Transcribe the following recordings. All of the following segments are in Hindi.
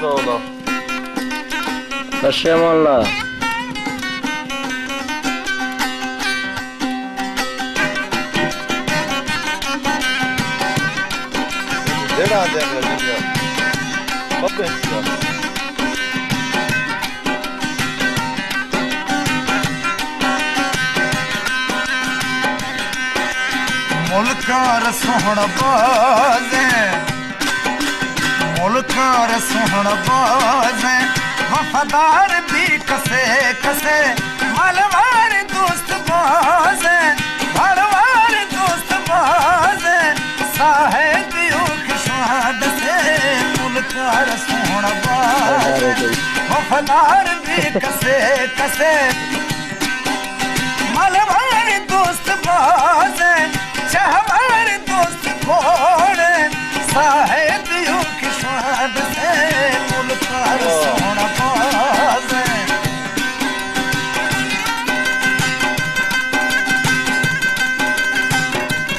Allah. Taşıyam Allah. Herhalde bilmiyorum. Bak ben size. मुल्कार सोहण बाज मुल्कार सोहण बाज वफादार भी कसे कसे मलवार दोस्त बाज भरवार दोस्त बाज साहेब खुशवाद से मुल्कार सोहण बाज वफादार भी कसे कसे मलवार दोस्त बाज हमारे दोस्त घोड़े साहेब यूं की स्वाद से मुल्कार सोना बाज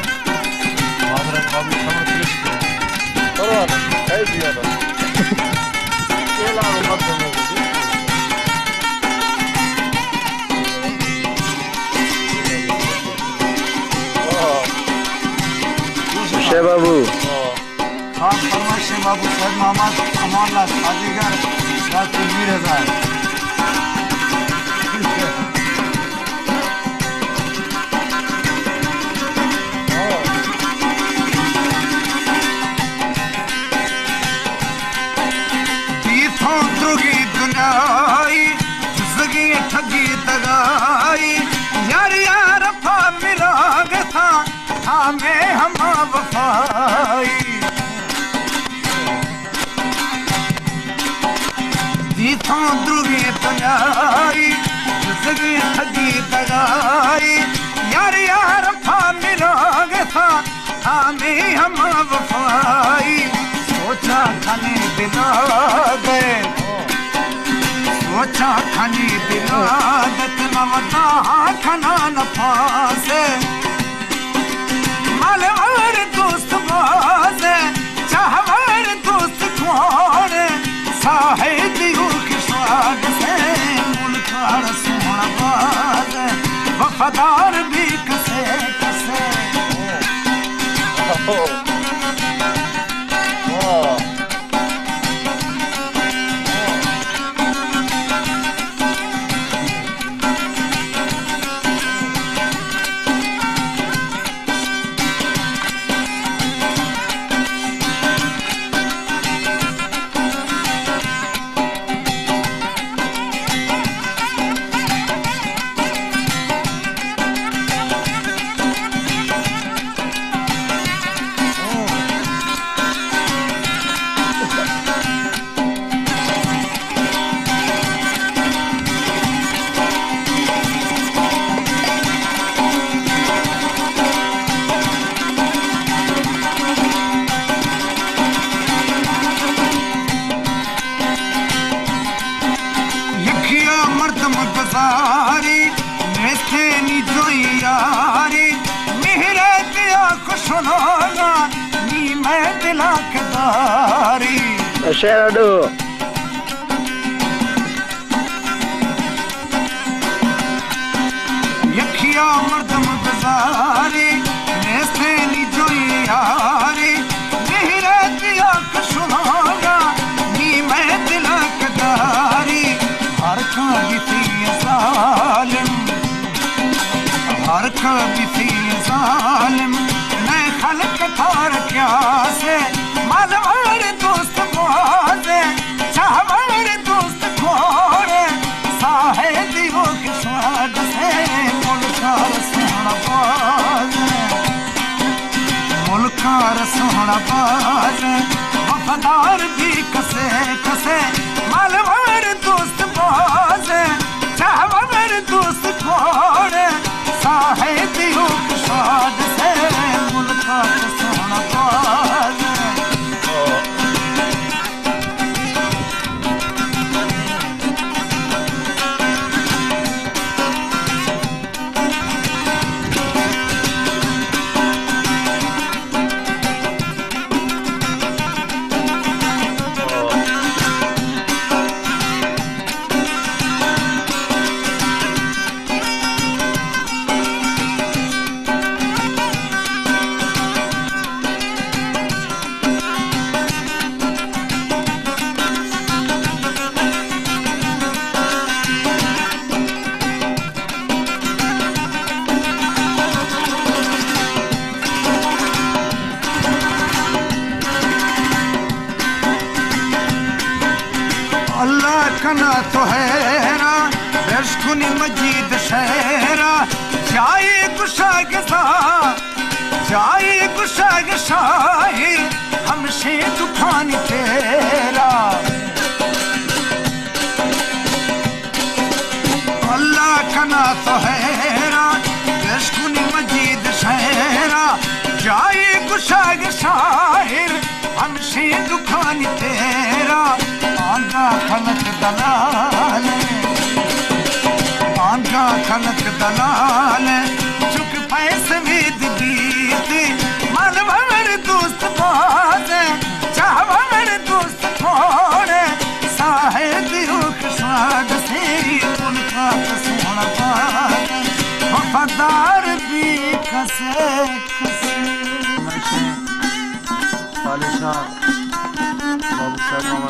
हमारे बाबू खबर police Tamam. Her bir adam. Gel abi bakalım. Şey babu. हाँ फरमाइश बाबू सैद मोहम्मद अमानला साजीगर डॉक्टर मीर हजार तीर्थों दुगी दुनियाई जिंदगी ठगी दगाई यार यार फा मिलाग था हमें हम वफाई जीथों दुगी दुनियाई जिंदगी ठगी दगाई यार यार फा मिलाग था हमें हम वफाई सोचा खाने बिना गए सोचा खाने बिना दतना वदा खाना न फासे मलवार दोस्त बाज चाहवार दोस्त खोड़े साहेब यूं की स्वाद से मुल्कार सोहण बाज वफादार भी कसे कसे Share do. यखिया मर्दम गुजारी नेस्ते नी जोई यारी मेरे दिया कशुनागा नी मैं दिलक दारी हर का बिती जालिम हर का बिती जालिम मैं खलक थार क्या से मलवार दोस्त बाजे चाहवार दोस्त घोड़े साहेब यूं की स्वाद से मुल्कार सोहण बाज मुल्कार सोहण बाज वफादार भी कसे कसे मलवार दोस्त बाजे चाहवार दोस्त घोड़े साहेब यूं की स्वाद से मुल्कार सोहण बाज अल्लाह कना तो हैरा रश्कुनी मजीद शहरा जाए गुशाग सा जाए गुशाग शाहिर हमसे दुखान तेरा अल्लाह कना तो हैरा रश्कुनी मजीद शहरा जाए गुशाग शाहिर हमसे दुखान तेरा आंगा खलक दलाल आंगा खलक दलाल चुक पैसे वेद बीत मानवर दोस्त बाज चाहवर दोस्त थोड़े साहेब रुख स्वाग से उनका सोना बाज वफादार भी कसे कसे बाबू साहब